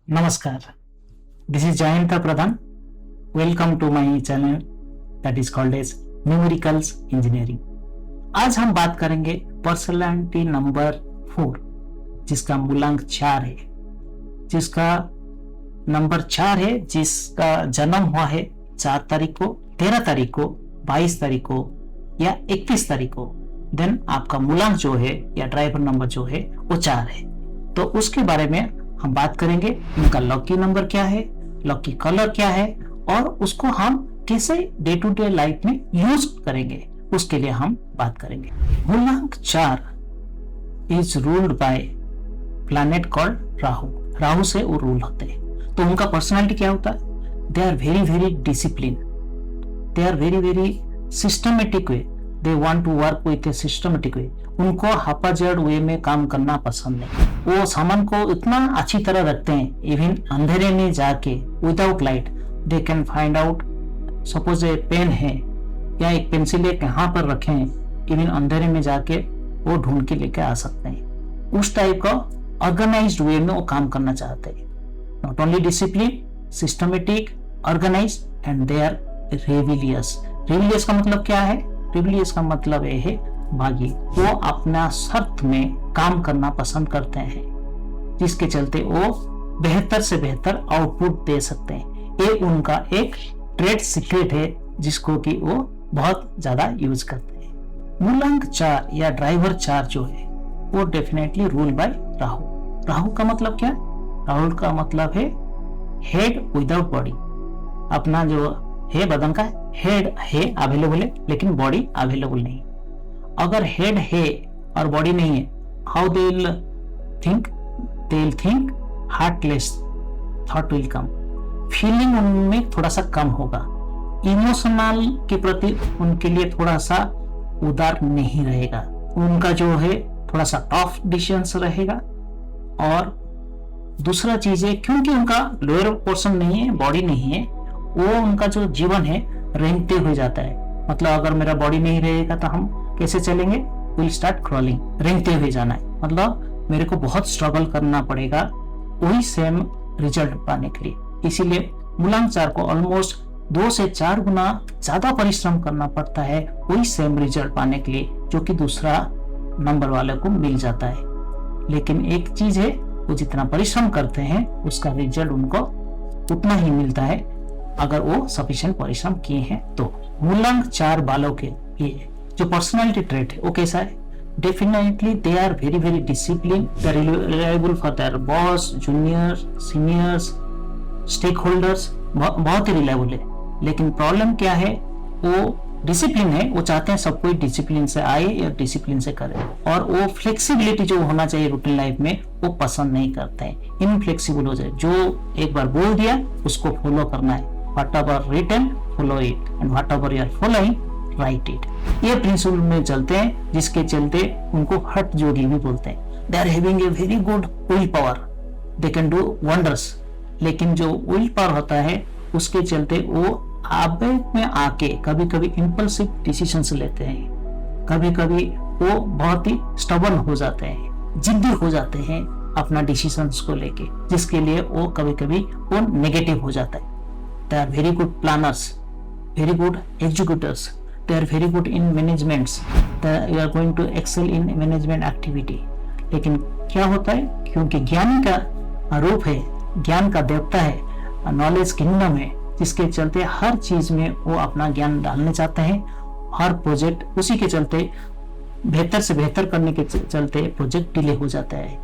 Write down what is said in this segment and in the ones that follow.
नमस्कार, this is Jayant Pradhan. Welcome to my channel that is called as numericals engineering. आज हम बात करेंगे पर्सनालिटी नंबर 4 जिसका मूलांक 4 है, जिसका नंबर 4 है, जिसका जन्म हुआ है 4 तारीख को, 13 तारीख को, 22 तारीख को या 31 तारीख को. देन आपका मूलांक जो है या ड्राइवर नंबर जो है वो 4 है. तो उसके बारे में हम बात करेंगे. उनका लकी नंबर क्या है, लकी कलर क्या है और उसको हम कैसे डे टू डे लाइफ में यूज करेंगे, उसके लिए हम बात करेंगे. मूलांक 4 is ruled by planet called Rahu. Rahu से वो रूल होते हैं. तो उनका पर्सनालिटी क्या होता है? They are very very discipline, they are very very systematic way, they want to work with a systematic way. उनको हापाजर्ड वे में काम करना पसंद नहीं. वो सामान को इतना अच्छी तरह रखते हैं, इवन अंधेरे में जाके without light they can find out. Suppose a pen है या एक पेंसिल है कहाँ पर रखे हैं, इवन अंधेरे में जाके वो ढूंढ के लेके आ सकते हैं. उस टाइप का ऑर्गेनाइज्ड वे में वो काम करना चाहते हैं. Not only discipline, systematic, organized and they are rebellious. Rebellious का मतलब क्या है? रेविलियस का मतलब ये है भागी. वो अपना शर्त में काम करना पसंद करते हैं, जिसके चलते वो बेहतर से बेहतर आउटपुट दे सकते हैं. ये उनका एक ट्रेड सीक्रेट है जिसको कि वो बहुत ज्यादा यूज करते हैं. मूलांक 4 या ड्राइवर 4 जो है वो definitely rule by Rahu. Rahu का मतलब क्या? राहु का मतलब है हेड विदाउट बॉडी. अपना जो है बदन का हेड है अवेलेबल है लेकिन बॉडी अवेलेबल नहीं. अगर हेड है और बॉडी नहीं है, how they will think? They will think heartless, thought will come. Feeling उनमें थोड़ा सा कम होगा. इमोशनल के प्रति उनके लिए थोड़ा सा उदार नहीं रहेगा. उनका जो है थोड़ा सा टफ डिसीजंस रहेगा. और दूसरा चीज है, क्योंकि उनका लोअर पोर्शन नहीं है, बॉडी नहीं है, वो उनका जो जीवन है रेंगते हुए जाता है. मतलब अगर मेरा बॉडी नहीं रहेगा तो हम कैसे चलेंगे? Will start crawling. रेंगते हुए जाना है, मतलब मेरे को बहुत स्ट्रगल करना पड़ेगा वही सेम रिजल्ट पाने के लिए. इसीलिए मूलांक 4 को ऑलमोस्ट 2 से 4 गुना ज्यादा परिश्रम करना पड़ता है वही सेम रिजल्ट पाने के लिए जो कि दूसरा नंबर वाले को मिल जाता है. लेकिन एक चीज है, वो जितना परिश्रम करते हैं उसका रिजल्ट उनको उतना ही मिलता है अगर वो सफिशिएंट परिश्रम किए हैं तो. मूलांक 4 वालों के लिए जो पर्सनालिटी ट्रेट है वो कैसा है? Definitely they are very very discipline, they are reliable for their boss, junior, seniors, stakeholders. बहुत ही रिलायबल है. लेकिन प्रॉब्लम क्या है? वो डिसिप्लिन है, वो चाहते हैं सब कोई डिसिप्लिन से आए या डिसिप्लिन से करे. और वो फ्लेक्सिबिलिटी जो होना चाहिए रूटीन लाइफ में वो पसंद नहीं करते हैं. इनफ्लेक्सिबल हो जाए, जो एक बार बोल दिया उसको फॉलो करना है. whatever written follow it and whatever you are following write it. ये प्रिंसिपल में चलते हैं जिसके चलते उनको हठ जोगी भी बोलते हैं. They are having a very good willpower, they can do wonders. लेकिन जो विल पावर होता है उसके चलते वो आवेग में आके कभी कभी इम्पल्सिव डिसीजंस लेते हैं. कभी कभी वो बहुत ही स्टबर्न हो जाते हैं, जिद्दी हो जाते हैं अपना डिसीजंस को लेके, जिसके लिए वो कभी कभी वो नेगेटिव हो जाता है. They are very good planners, very good executors. They are very good in managements. You are going to excel in management activity. लेकिन क्या होता है, क्योंकि ज्ञान का रूप है, ज्ञान का देवता है, नॉलेज किंगडम है, जिसके चलते हर चीज में वो अपना ज्ञान डालना चाहते हैं. हर प्रोजेक्ट उसी के चलते बेहतर से बेहतर करने के चलते प्रोजेक्ट डिले हो जाता है.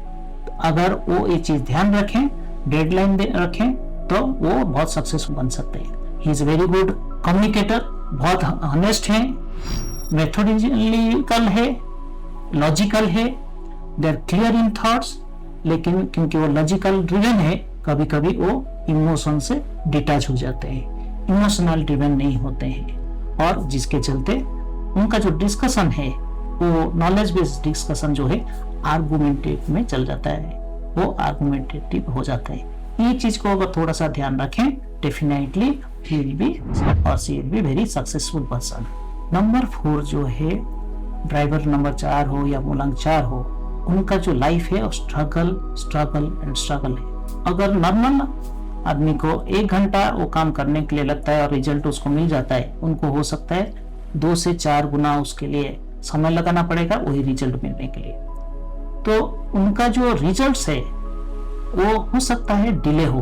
तो अगर वो ये चीज ध्यान रखें, डेडलाइन रखें, तो वो बहुत सक्सेसफुल बन सकते हैं. He is very good communicator, बहुत ऑनेस्ट है, मेथोडिकल है, लॉजिकल है, they are clear in thoughts. लेकिन क्योंकि वो लॉजिकल ड्रिवन है, कभी कभी वो इमोशन से डिटैच हो जाते हैं, इमोशनल ड्रिवन नहीं होते हैं. और जिसके चलते उनका जो डिस्कशन है वो नॉलेज बेस्ड डिस्कशन जो है आर्गुमेंटेटिव में चल जाता है, वो आर्गुमेंटेटिव हो जाता है. ये चीज को अगर थोड़ा सा ध्यान रखें, डेफिनेटली ही विल बी और she will be very successful person. Number 4 जो है, ड्राइवर नंबर 4 हो या मूलांक 4 हो, उनका जो लाइफ है स्ट्रगल स्ट्रगल एंड स्ट्रगल है. अगर नॉर्मल आदमी को 1 घंटा वो काम करने के लिए लगता है और रिजल्ट उसको मिल जाता है, उनको हो सकता है 2 से 4 गुना उसके लिए समय लगाना पड़ेगा वही रिजल्ट मिलने के लिए। तो उनका जो रिजल्ट है वो हो सकता है डिले हो,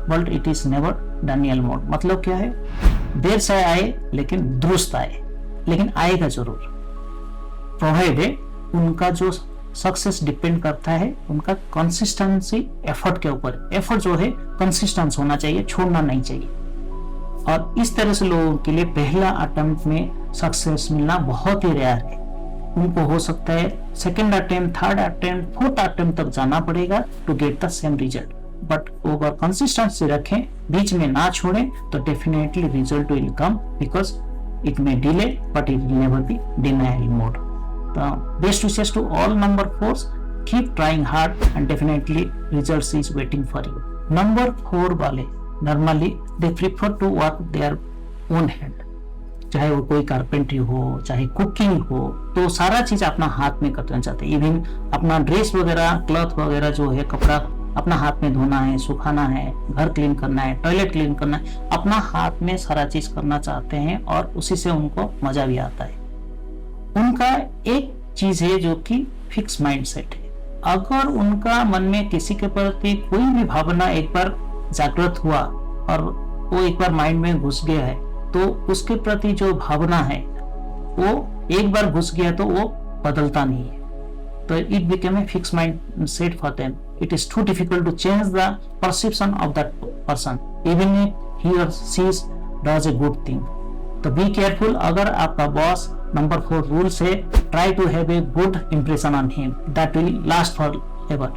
but it is never Daniel mode. मतलब क्या है, देर से आए लेकिन दुरुस्त आए, लेकिन आएगा जरूर। प्रोवाइडेड उनका जो सक्सेस डिपेंड करता है उनका कंसिस्टेंसी एफर्ट के ऊपर। एफर्ट जो है कंसिस्टेंस होना चाहिए, छोड़ना नहीं चाहिए। और इस तरह से लोगों के लिए पहला अटेम्प्ट में सक्सेस मिलना बहुत ही रेयर है। उनको हो सकता है second attempt, third attempt, fourth attempt तक जाना पड़ेगा to get the same result. But अगर कंसिस्टेंसी रखें, बीच में ना छोड़ें, तो definitely result will come, because it may delay but it will never be denial mode. Best wishes to all number 4s. Keep trying hard and definitely results is waiting for you. Number 4 वाले normally they prefer to work their own hand. चाहे वो कोई carpentry हो, चाहे cooking हो, तो सारा चीज अपना हाथ में करना चाहते हैं। इवन अपना ड्रेस वगैरह, क्लॉथ वगैरह जो है, कपड़ा अपना हाथ में धोना है, सुखाना है, घर क्लीन करना है, टॉयलेट क्लीन करना है, अपना हाथ में सारा चीज करना चाहते हैं और उसी से उनको मजा भी आता है। उनका एक चीज है जो कि फिक्स माइंडसेट है। अगर उनका मन में किसी के प्रति कोई भी भावना एक बार जागृत हुआ और वो एक बार माइंड में घुस गया है, तो उसके प्रति जो भावना है वो एक बार घुस गया तो वो बदलता नहीं है। तो it became a fix mindset for them. It is too difficult to change the perception of that person even if he और she does a good thing. तो बी केयरफुल। अगर आपका बॉस नंबर 4 रूल से try to have a good impression on him, that will last for ever.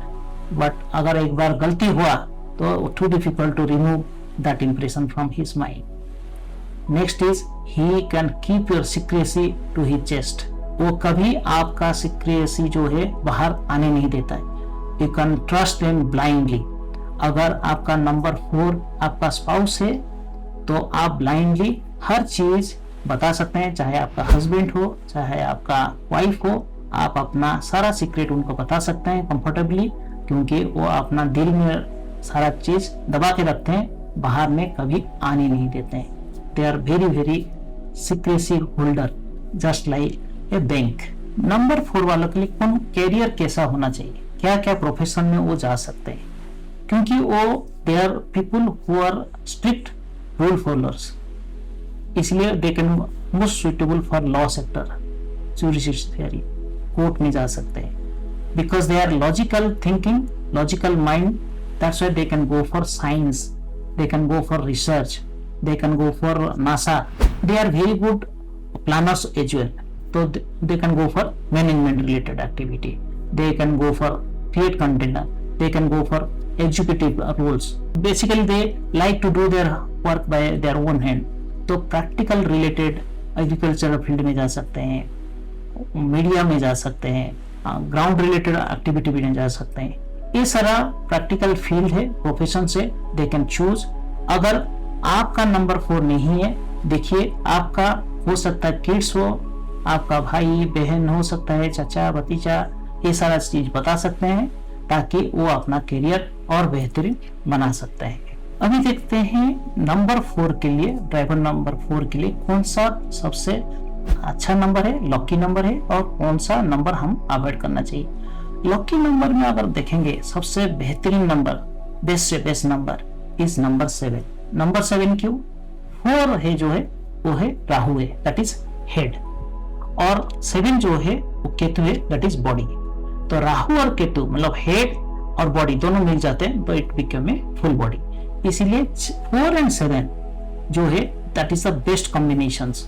But अगर एक बार गलती हुआ तो too difficult to remove that impression from his mind. Next is he can keep your secrecy to his chest. वो कभी आपका secrecy जो है बाहर आने नहीं देता है। You can trust him blindly. अगर आपका नंबर 4 आपका स्पाउस है तो आप ब्लाइंडली हर चीज बता सकते हैं, चाहे आपका हस्बैंड हो, चाहे आपका वाइफ हो, आप अपना सारा सीक्रेट उनको बता सकते हैं कंफर्टेबली, क्योंकि वो अपना दिल में सारा चीज दबा के रखते हैं, बाहर में कभी आने नहीं देते हैं। They are very very secrecy holder, just like a bank. Number 4 वालों के लिए कौन कैरियर कैसा होना चाहिए, क्या क्या प्रोफेशन में वो जा सकते हैं, क्योंकि वो they are people who are strict rule followers, इसलिए they can most suitable for law sector, judiciary, court में जा सकते हैं। Because they are logical thinking, logical mind, that's why they can go for science, they can go for research, they can go for NASA. They are very good planners as well, तो they can go for management related activity, they can go for create content, they can go for executive roles. Basically they like to do their work by their own hand. तो practical related agriculture field में जा सकते हैं, media में जा सकते हैं, ground related activity में जा सकते हैं। ये सारा प्रैक्टिकल फील्ड है, प्रोफेशन से दे कैन चूज। अगर आपका नंबर 4 नहीं है, देखिए आपका हो सकता है किड्स हो, आपका भाई बहन हो सकता है, चाचा भतीजा, ये सारा चीज बता सकते हैं ताकि वो अपना करियर और बेहतरीन बना सकते हैं। अभी देखते हैं नंबर 4 के लिए, ड्राइवर नंबर 4 के लिए कौन सा सबसे अच्छा नंबर है, लकी नंबर है, और कौन सा नंबर हम अवॉइड करना चाहिए। लकी नंबर में अगर देखेंगे सबसे बेहतरीन नंबर, बेस्ट से best number is number 7। Number 7 क्यों? 4 है जो है वो है राहु है, दैट इज हेड, और 7 जो है वो केतु है, दैट इज बॉडी। तो राहु और केतु मतलब हेड और बॉडी दोनों मिल जाते हैं तो it become a full body. इसीलिए 4 and 7 जो है that is the best combinations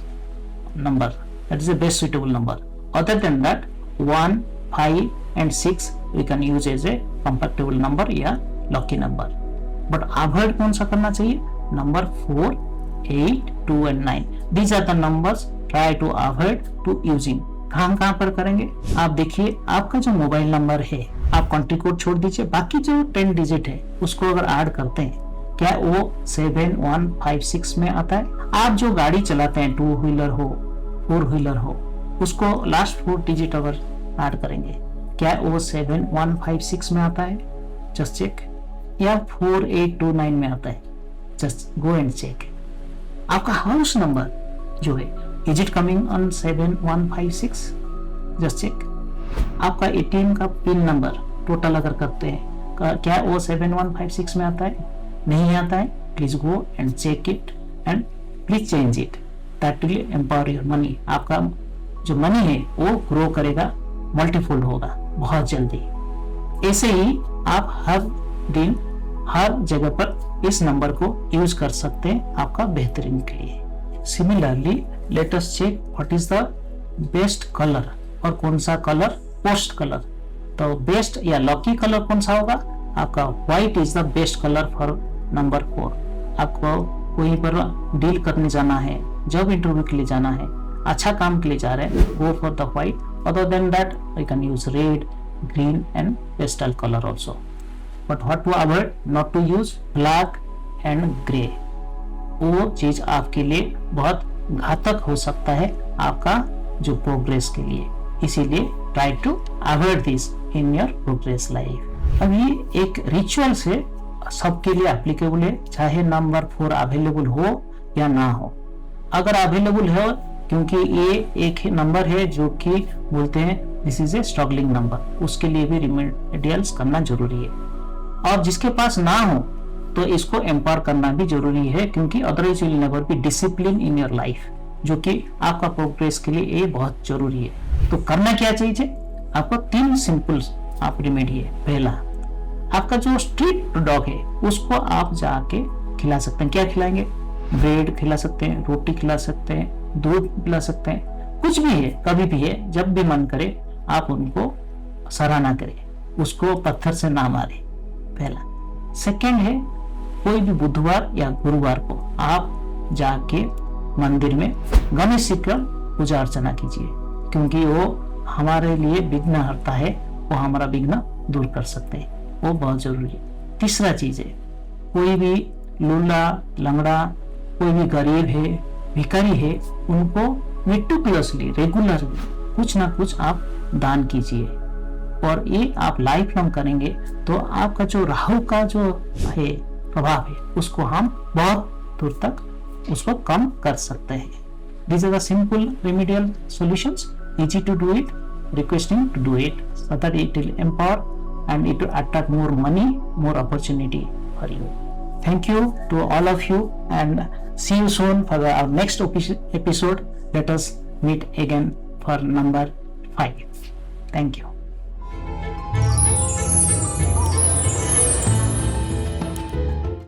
number, that is the best suitable number. Other than that 1, 5 and 6 we can use as a compatible number या lucky number. But avoid कौन सा करना चाहिए? Number 4, 8, 2 and 9 these are the numbers try to avoid to using. कहां पर करेंगे? आप देखिए आपका जो मोबाइल नंबर है, आप कंट्री कोड छोड़ दीजिए, बाकी जो 10 डिजिट है उसको अगर ऐड करते हैं, क्या वो 7, 1, 5, 6 में आता है? आप जो गाड़ी चलाते हैं, 2 व्हीलर हो, 4 व्हीलर हो, उसको लास्ट 4 डिजिट अगर ऐड करेंगे, क्या वो 7, 1, 5, 6 में आता है? Just check. या 4829 में आता है? Just go and check. आपका हाउस नंबर जो है, is it coming on 7156? Just check. आपका ATM का पिन नंबर टोटल अगर करते हैं, क्या वो 7156 में आता है? नहीं आता है। Please go and check it and please change it, that will empower your money. आपका जो मनी है वो ग्रो करेगा, मल्टीफोल्ड होगा बहुत जल्दी। ऐसे ही आप हर दिन हर जगह पर इस नंबर को यूज कर सकते हैं आपका बेहतरीन के लिए। Similarly let us check what is the best colour, और कौन सा कलर पोस्ट कलर। तो बेस्ट या लकी कलर कौन सा होगा? आपका white is the best colour for number 4। आपको कोई पर डील करने जाना है, जॉब इंटरव्यू के लिए जाना है, अच्छा काम के लिए जा रहे हैं, go for the white. Other than that you can use red, green and pastel colour also. But what to avoid, not to use black and grey. वो चीज आपके लिए बहुत घातक हो सकता है आपका जो प्रोग्रेस के लिए, इसीलिए try to avoid this in your progress life. अभी एक रिचुअल से सबके लिए एप्लीकेबल है, चाहे नंबर 4 अवेलेबल हो या ना हो। अगर अवेलेबल है, क्योंकि ये एक नंबर है जो कि बोलते हैं this is a struggling number, उसके लिए भी रिमेडियल्स करना जरूरी है। और जिसके पास ना हो तो इसको एम्पावर करना भी जरूरी है, क्योंकि otherwise will never be discipline in your life, जो कि आपका प्रोग्रेस के लिए ये बहुत जरूरी है। तो करना क्या चाहिए? आपको 3 सिंपल आप रेमेडी है। पहला, आपका जो स्ट्रीट डॉग है उसको आप जाके खिला सकते हैं। क्या खिलाएंगे? ब्रेड खिला सकते हैं, रोटी खिला सकते हैं, दूध पिला सकते हैं, कुछ भी है, कभी भी है, जब भी मन करे आप उनको सराहना करें, उसको पत्थर से ना मारे। पहला। सेकंड है, कोई भी बुधवार या गुरुवार को आप जाके मंदिर में गणेश जी का पूजा अर्चना कीजिए, क्योंकि वो हमारे लिए विघ्न हरता है, वो हमारा विघ्न दूर कर सकते हैं, वो बहुत जरूरी है। तीसरा चीज है, कोई भी लूला लंगड़ा, कोई भी गरीब है, भिखारी है, उनको मेटिकुलसली रेगुलरली कुछ ना कुछ आप दान कीजिए, और ये आप लाइफ लॉन्ग करेंगे तो आपका जो राहु का जो है प्रभाव है उसको हम बहुत दूर तक उसको कम कर सकते हैं। These are the simple remedial solutions, easy to do it, requesting to do it so that it will empower and it will attract more money, more opportunity for you. Thank you to all of you and see you soon for our next episode. Let us meet again for number 5. Thank you.